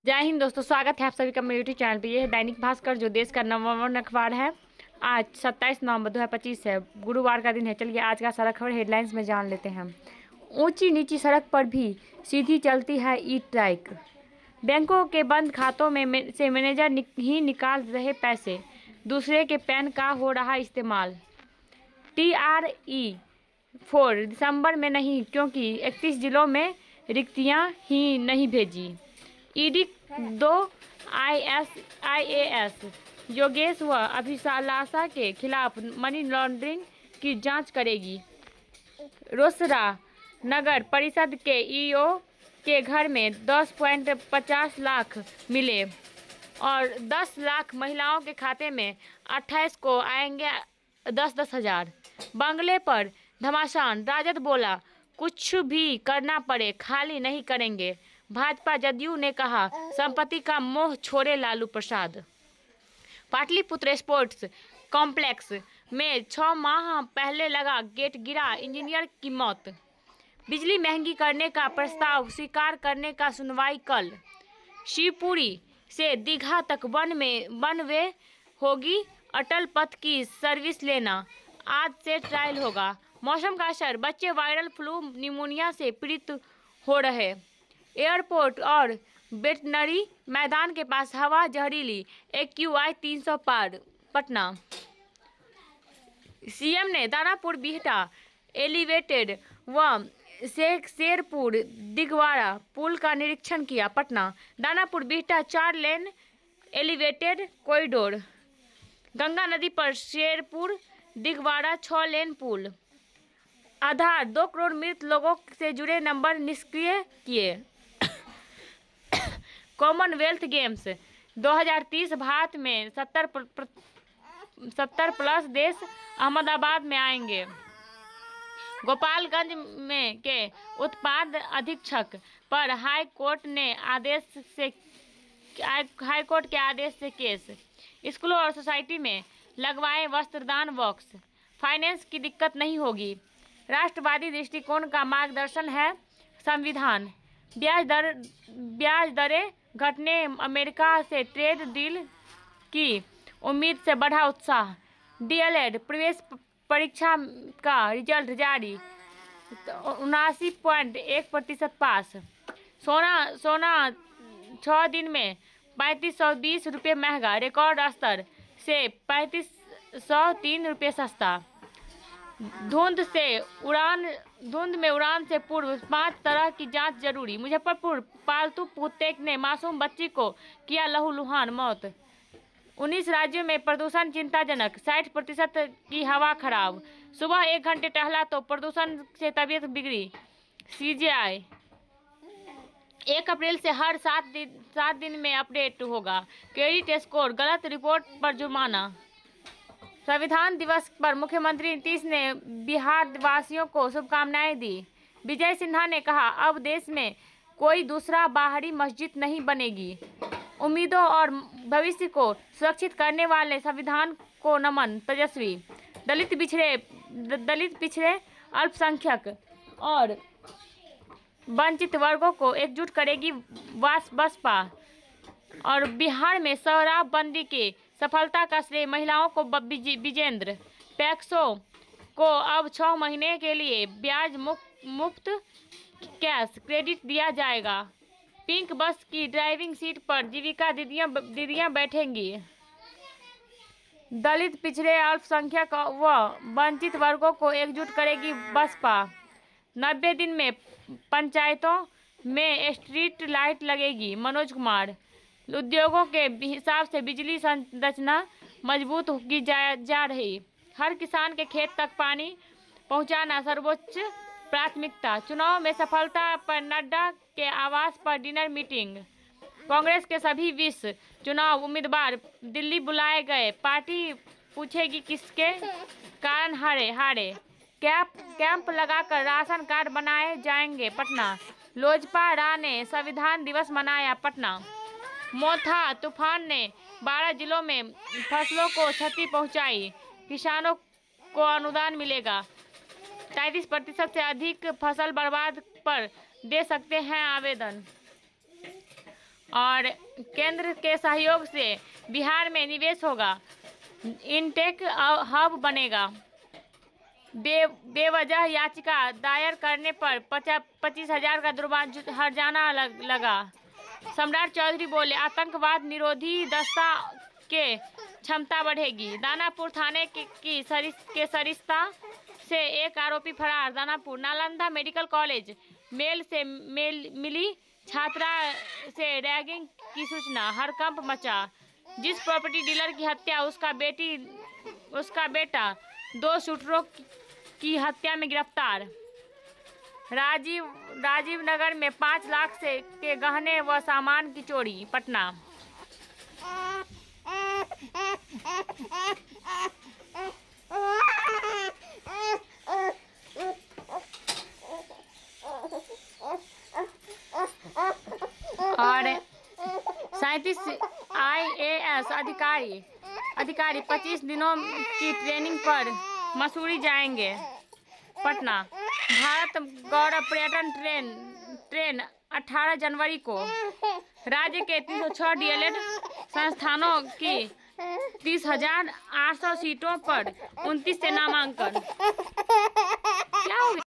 जय हिंद दोस्तों, स्वागत है आप सभी का मेरे यूट्यूब चैनल पे। ये है दैनिक भास्कर, जो देश का नंबर 1 अखबार है। आज 27 नवंबर 2025 है, गुरुवार का दिन है। चलिए आज का सारा खबर हेडलाइंस में जान लेते हैं। ऊंची नीची सड़क पर भी सीधी चलती है ई ट्रैक। बैंकों के बंद खातों में से मैनेजर ही निकाल रहे पैसे, दूसरे के पैन का हो रहा इस्तेमाल। TRE-4 दिसंबर में नहीं, क्योंकि 31 जिलों में रिक्तियां ही नहीं भेजी। ईडी 2 IAS योगेश व अभिलाषा के खिलाफ मनी लॉन्ड्रिंग की जांच करेगी। रोसड़ा नगर परिषद के ईओ के घर में 10.50 लाख मिले और 10 लाख महिलाओं के खाते में 28 को आएंगे 10-10 हजार। बंगले पर घमासान, राजद बोला कुछ भी करना पड़े खाली नहीं करेंगे। भाजपा जदयू ने कहा संपत्ति का मोह छोड़े लालू प्रसाद। पाटलिपुत्र स्पोर्ट्स कॉम्प्लेक्स में 6 माह पहले लगा गेट गिरा, इंजीनियर की मौत। बिजली महंगी करने का प्रस्ताव स्वीकार करने का सुनवाई कल। शिवपुरी से दीघा तक वन वे होगी, अटल पथ की सर्विस लेना। आज से ट्रायल होगा। मौसम का असर, बच्चे वायरल फ्लू निमोनिया से पीड़ित हो रहे। एयरपोर्ट और वेटनरी मैदान के पास हवा जहरीली, AQI 300 पार। पटना सीएम ने दानापुर बिहटा एलिवेटेड व शेरपुर दिगवाड़ा पुल का निरीक्षण किया। Patna Danapur Bihta 4 lane elevated corridor. Ganga नदी पर शेरपुर दिगवाड़ा 6 लेन पुल। आधार 2 करोड़ मृत लोगों से जुड़े नंबर निष्क्रिय किए। कॉमनवेल्थ गेम्स 2030 भारत में 70 प्लस देश अहमदाबाद में आएंगे। गोपालगंज में के उत्पाद अधीक्षक पर हाई कोर्ट के आदेश से केस। स्कूलों और सोसाइटी में लगवाएं वस्त्रदान बॉक्स, फाइनेंस की दिक्कत नहीं होगी। राष्ट्रवादी दृष्टिकोण का मार्गदर्शन है संविधान। ब्याज दरें घटने, अमेरिका से ट्रेड डील की उम्मीद से बढ़ा उत्साह। DLED प्रवेश परीक्षा का रिजल्ट जारी, 79.1% पास। सोना 6 दिन में 3520 रुपये महंगा, रिकॉर्ड स्तर से 3503 रुपये सस्ता। धुंध में उड़ान से पूर्व 5 तरह की जांच जरूरी। मुजफ्फरपुर पालतू कुत्ते ने मासूम बच्ची को किया लहूलुहान, मौत। 19 राज्यों में प्रदूषण चिंताजनक, 60% की हवा खराब। सुबह 1 घंटे टहला तो प्रदूषण से तबीयत बिगड़ी। CGI 1 अप्रैल से हर 7 दिन में अपडेट होगा। क्रेडिट स्कोर, गलत रिपोर्ट पर जुर्माना। संविधान दिवस पर मुख्यमंत्री नीतीश ने बिहार वासियों को शुभकामनाएं दी। विजय सिन्हा ने कहा अब देश में कोई दूसरा बाहरी मस्जिद नहीं बनेगी। उम्मीदों और भविष्य को सुरक्षित करने वाले संविधान को नमन, तेजस्वी। दलित पिछड़े अल्पसंख्यक और वंचित वर्गों को एकजुट करेगी बसपा। और बिहार में शराबबंदी के सफलता का श्रेय महिलाओं को विजेंद्र। पैक्सों को अब 6 महीने के लिए ब्याज मुक्त कैश क्रेडिट दिया जाएगा। पिंक बस की ड्राइविंग सीट पर जीविका दीदियां बैठेंगी। दलित पिछड़े अल्पसंख्यक व वंचित वर्गों को एकजुट करेगी बसपा। 90 दिन में पंचायतों में स्ट्रीट लाइट लगेगी, मनोज कुमार। उद्योगों के हिसाब से बिजली संरचना मजबूत की जा रही। हर किसान के खेत तक पानी पहुंचाना सर्वोच्च प्राथमिकता। चुनाव में सफलता पर नड्डा के आवास पर डिनर मीटिंग। कांग्रेस के सभी 20 चुनाव उम्मीदवार दिल्ली बुलाए गए। पार्टी पूछेगी किसके कारण हारे। कैंप लगाकर राशन कार्ड बनाए जाएंगे। पटना लोजपा ने संविधान दिवस मनाया। पटना मोथा तूफान ने 12 जिलों में फसलों को क्षति पहुंचाई, किसानों को अनुदान मिलेगा। 33% से अधिक फसल बर्बाद पर दे सकते हैं आवेदन। और केंद्र के सहयोग से बिहार में निवेश होगा, इनटेक हब बनेगा। बेवजह याचिका दायर करने पर 25,000 का हर्जाना लगा। सम्राट चौधरी बोले, आतंकवाद निरोधी दस्ता के क्षमता बढ़ेगी। दानापुर थाने के सरिस्ता से एक आरोपी फरार। दानापुर नालंदा मेडिकल कॉलेज मिली छात्रा से रैगिंग की सूचना, हड़कंप मचा। जिस प्रॉपर्टी डीलर की हत्या, उसका बेटा 2 शूटरों की हत्या में गिरफ्तार। राजीव नगर में 5 लाख के गहने व सामान की चोरी। पटना और 37 IAS अधिकारी 25 दिनों की ट्रेनिंग पर मसूरी जाएंगे। पटना भारत गौरव पर्यटन ट्रेन 18 जनवरी को। राज्य के 306 DLED संस्थानों की 30,800 सीटों पर 29 से नामांकन। क्या हो गया?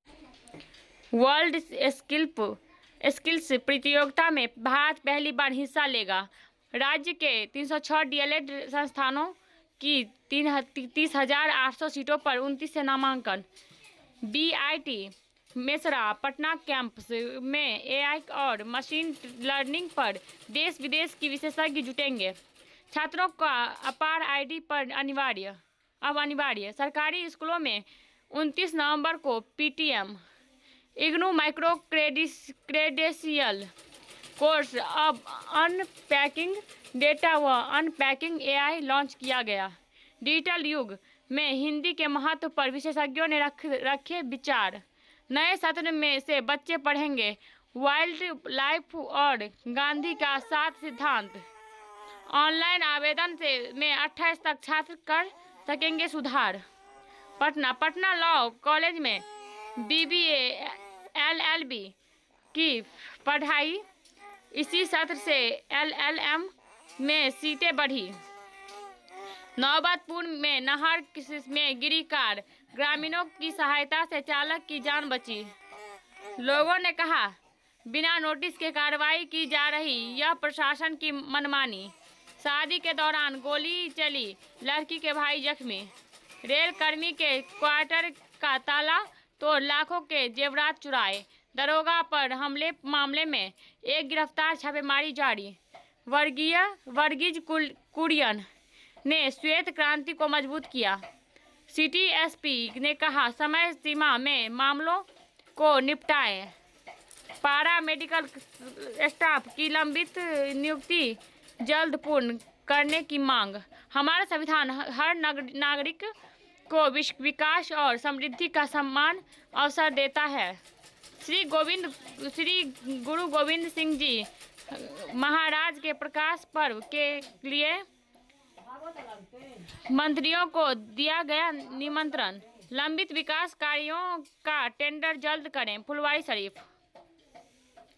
वर्ल्ड स्किल्स प्रतियोगिता में भारत पहली बार हिस्सा लेगा। राज्य के 306 DLED संस्थानों की 30,800 सीटों पर 29 से नामांकन। BIT मेसरा पटना कैंपस में AI और मशीन लर्निंग पर देश विदेश की विशेषज्ञ जुटेंगे। छात्रों का अपार ID पर अनिवार्य। सरकारी स्कूलों में 29 नवंबर को PTM IGNOU micro credential course अब अनपैकिंग डेटा व अनपैकिंग AI लॉन्च किया गया। डिजिटल युग में हिंदी के महत्व पर विशेषज्ञों ने रखे विचार। नए सत्र में से बच्चे पढ़ेंगे वाइल्ड लाइफ और गांधी का 7 सिद्धांत। ऑनलाइन आवेदन में 28 तक छात्र कर सकेंगे सुधार। पटना लॉ कॉलेज में BBA LLB की पढ़ाई, इसी सत्र से LLM में सीटें बढ़ी। नौबतपुर में नहर में गिरी कार, ग्रामीणों की सहायता से चालक की जान बची। लोगों ने कहा, बिना नोटिस के कार्रवाई की जा रही, यह प्रशासन की मनमानी। शादी के दौरान गोली चली, लड़की के भाई जख्मी। रेल कर्मी के क्वार्टर का ताला तोड़ लाखों के जेवरात चुराए। दरोगा पर हमले मामले में एक गिरफ्तार, छापेमारी जारी। वर्गीज कुरियन ने श्वेत क्रांति को मजबूत किया। सिटी SP ने कहा, समय सीमा में मामलों को निपटाएं। पारा मेडिकल स्टाफ की लंबित नियुक्ति जल्द पूर्ण करने की मांग। हमारा संविधान हर नागरिक को विकास और समृद्धि का समान अवसर देता है। श्री गुरु गोविंद सिंह जी महाराज के प्रकाश पर्व के लिए मंत्रियों को दिया गया निमंत्रण। लंबित विकास कार्यों का टेंडर जल्द करें। फुलवारी शरीफ।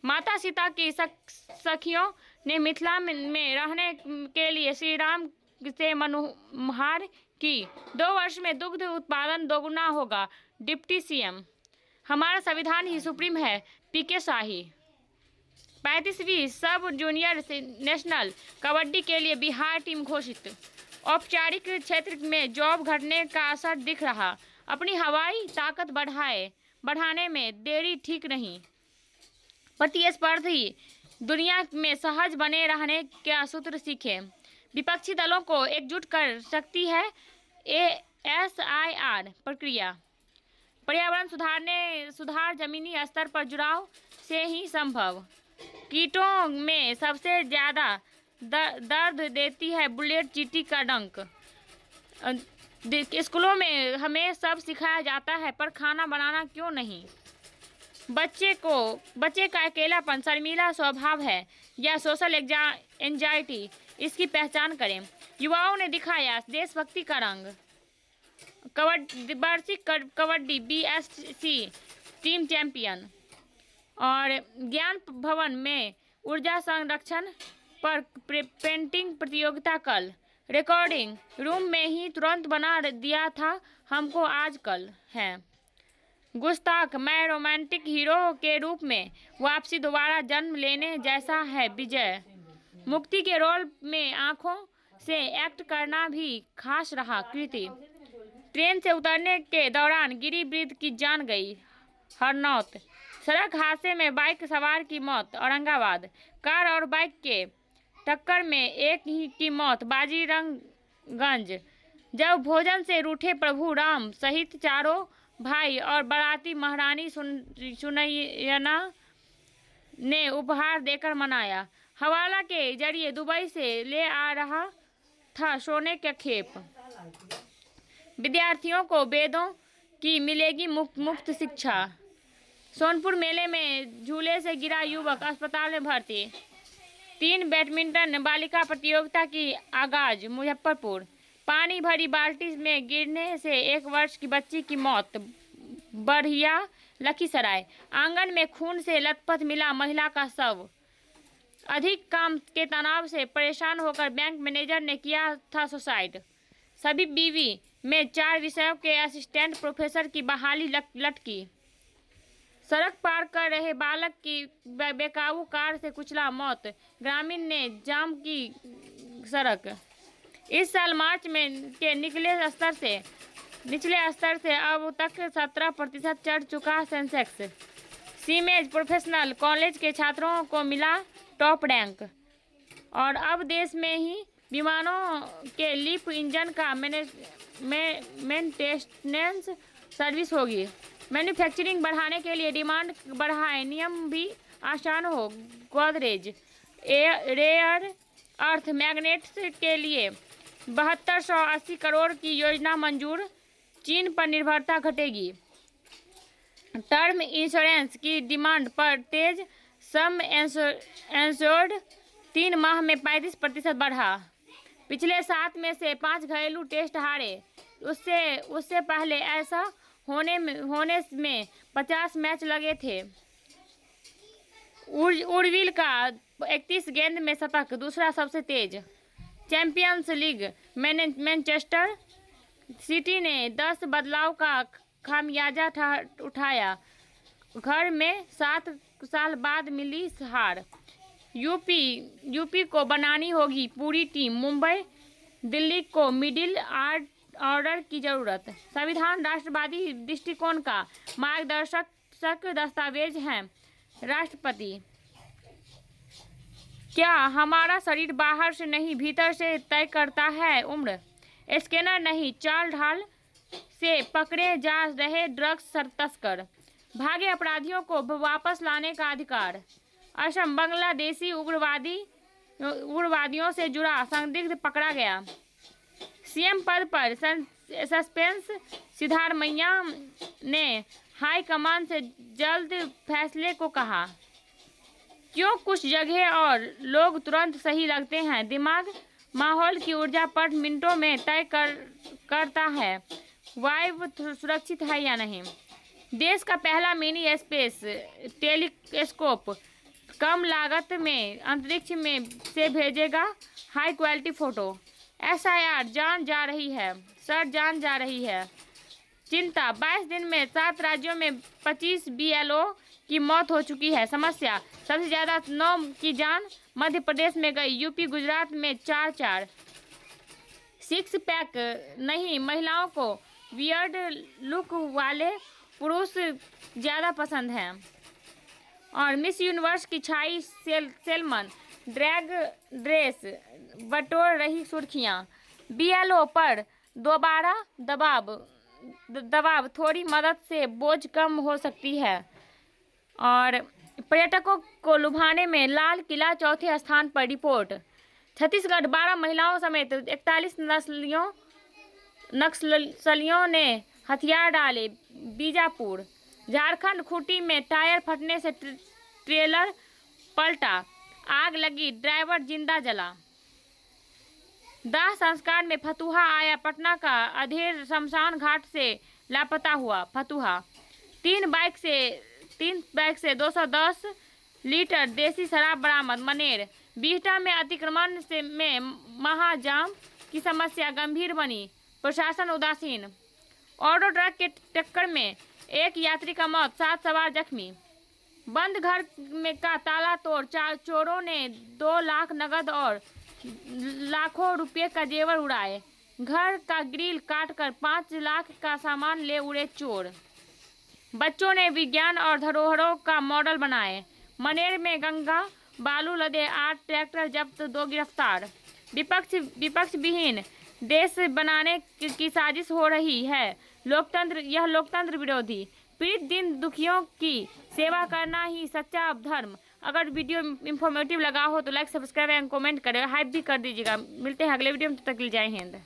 माता सीता की सखियों ने मिथिला में रहने के लिए श्री राम से मनुहार की। 2 वर्ष में दुग्ध उत्पादन दोगुना होगा। Deputy CM। हमारा संविधान ही सुप्रीम है। PK शाही। 35वीं सब जूनियर नेशनल कबड्डी के लिए बिहार टीम घोषित। औपचारिक क्षेत्र में जॉब घटने का असर दिख रहा। अपनी हवाई ताकत बढ़ाने में देरी ठीक नहीं। प्रतिस्पर्धी दुनिया में सहज बने रहने का सूत्र सीखें। विपक्षी दलों को एकजुट कर सकती है ASIR प्रक्रिया। पर्यावरण सुधार जमीनी स्तर पर जुड़ाव से ही संभव। कीटों में सबसे ज्यादा दर्द देती है बुलेट चींटी का डंक। स्कूलों में हमें सब सिखाया जाता है, पर खाना बनाना क्यों नहीं। बच्चे का अकेलापन शर्मीला स्वभाव है या सोशल एंजाइटी, इसकी पहचान करें। युवाओं ने दिखाया देशभक्ति का रंग। वार्षिक कबड्डी BSC टीम चैंपियन। और ज्ञान भवन में ऊर्जा संरक्षण पर पेंटिंग प्रतियोगिता कल। रिकॉर्डिंग रूम में ही तुरंत बना दिया था हमको आजकल है। गुस्ताख, मैं रोमांटिक हीरो के रूप में वापसी दोबारा जन्म लेने जैसा है। विजय मुक्ति के रोल में आंखों से एक्ट करना भी खास रहा। कृति ट्रेन से उतरने के दौरान गिरी वृद्ध की जान गई। हरनौत सड़क हादसे में बाइक सवार की मौत। औरंगाबाद कार और बाइक के टक्कर में एक ही की मौत। बाजीरंगगंज जब भोजन से रूठे प्रभु राम सहित चारों भाई और बाराती महारानी सुनैना ने उपहार देकर मनाया। हवाला के जरिए दुबई से ले आ रहा था सोने का खेप। विद्यार्थियों को वेदों की मिलेगी मुफ्त शिक्षा। सोनपुर मेले में झूले से गिरा युवक अस्पताल में भर्ती। 3 बैडमिंटन बालिका प्रतियोगिता की आगाज। मुजफ्फरपुर पानी भरी बाल्टी में गिरने से 1 वर्ष की बच्ची की मौत। बढ़िया लखीसराय आंगन में खून से लथपथ मिला महिला का शव। अधिक काम के तनाव से परेशान होकर बैंक मैनेजर ने किया था सुसाइड। सभी बीवी में 4 विषयों के असिस्टेंट प्रोफेसर की बहाली लटकी। सड़क पार कर रहे बालक की बेकाबू कार से कुचला मौत। ग्रामीण ने जाम की सड़क। इस साल मार्च में के निचले स्तर से अब तक 17% चढ़ चुका सेंसेक्स। सीमेज प्रोफेशनल कॉलेज के छात्रों को मिला टॉप रैंक। और अब देश में ही विमानों के लिप इंजन का मेंटेनेंस सर्विस होगी। मैन्युफैक्चरिंग बढ़ाने के लिए डिमांड बढ़ाए, नियम भी आसान हो। गोदरेज रेयर अर्थ मैग्नेट्स के लिए 7280 करोड़ की योजना मंजूर। चीन पर निर्भरता घटेगी। टर्म इंश्योरेंस की डिमांड पर तेज। सम इंश्योर्ड 3 माह में 35% बढ़ा। पिछले 7 में से 5 घरेलू टेस्ट हारे। उससे पहले ऐसा होने में 50 मैच लगे थे। उर्विल का 31 गेंद में शतक, दूसरा सबसे तेज। चैंपियंस लीग मैनचेस्टर सिटी ने 10 बदलाव का खामियाजा उठाया। घर में 7 साल बाद मिली हार। यूपी को बनानी होगी पूरी टीम। मुंबई दिल्ली को मिडिल ऑर्डर की जरूरत। संविधान राष्ट्रवादी दृष्टिकोण का मार्गदर्शक दस्तावेज है। राष्ट्रपति क्या हमारा शरीर बाहर से नहीं भीतर से तय करता है उम्र। स्कैनर नहीं, चाल ढाल से पकड़े जा रहे ड्रग्स तस्कर। भागे अपराधियों को वापस लाने का अधिकार। असम बांग्लादेशी उग्रवादियों से जुड़ा संदिग्ध पकड़ा गया। सीएम पद पर सस्पेंस। सिद्धारमैया ने हाई कमान से जल्द फैसले को कहा। क्यों कुछ जगह और लोग तुरंत सही लगते हैं। दिमाग माहौल की ऊर्जा पर मिनटों में तय करता है वायु सुरक्षित है या नहीं। देश का पहला मिनी स्पेस टेलीस्कोप कम लागत में अंतरिक्ष में से भेजेगा हाई क्वालिटी फोटो। SIR जान जा रही है। चिंता 22 दिन में 7 राज्यों में 25 BLO की मौत हो चुकी है। समस्या सबसे ज्यादा 9 की जान मध्य प्रदेश में गई। यूपी गुजरात में 4 6 पैक नहीं, महिलाओं को वियर्ड लुक वाले पुरुष ज्यादा पसंद हैं। और मिस यूनिवर्स की छाई सेलमन ड्रैग ड्रेस बटोर रही सुर्खियां। BLO पर दोबारा दबाव थोड़ी मदद से बोझ कम हो सकती है। और पर्यटकों को लुभाने में लाल किला चौथे स्थान पर। रिपोर्ट छत्तीसगढ़ 12 महिलाओं समेत 41 नक्सलियों ने हथियार डाले। बीजापुर झारखंड खूंटी में टायर फटने से ट्रेलर पलटा, आग लगी, ड्राइवर जिंदा जला। दाह संस्कार में फतुहा आया। पटना का अधेर शमशान घाट से लापता हुआ फतुहा। 3 बाइक से 210 लीटर देसी शराब बरामद। मनेर बिहटा में अतिक्रमण में महाजाम की समस्या गंभीर बनी, प्रशासन उदासीन। ऑटो ट्रक के टक्कर में एक यात्री का मौत, 7 सवार जख्मी। बंद घर में का ताला तोड़ चोरों ने 2 लाख नगद और लाखों रुपए का जेवर उड़ाए। घर का ग्रिल काटकर 5 लाख का सामान ले उड़े चोर। बच्चों ने विज्ञान और धरोहरों का मॉडल बनाए। मनेर में गंगा बालू लदे 8 ट्रैक्टर जब्त, 2 गिरफ्तार। विपक्ष विहीन देश बनाने की साजिश हो रही है। यह लोकतंत्र विरोधी। पीड़ित दीन दुखियों की सेवा करना ही सच्चा धर्म। अगर वीडियो इंफॉर्मेटिव लगा हो तो लाइक, सब्सक्राइब एंड कमेंट करें, हाइप भी कर दीजिएगा। मिलते हैं अगले वीडियो में, तब तक के लिए जय हिंद।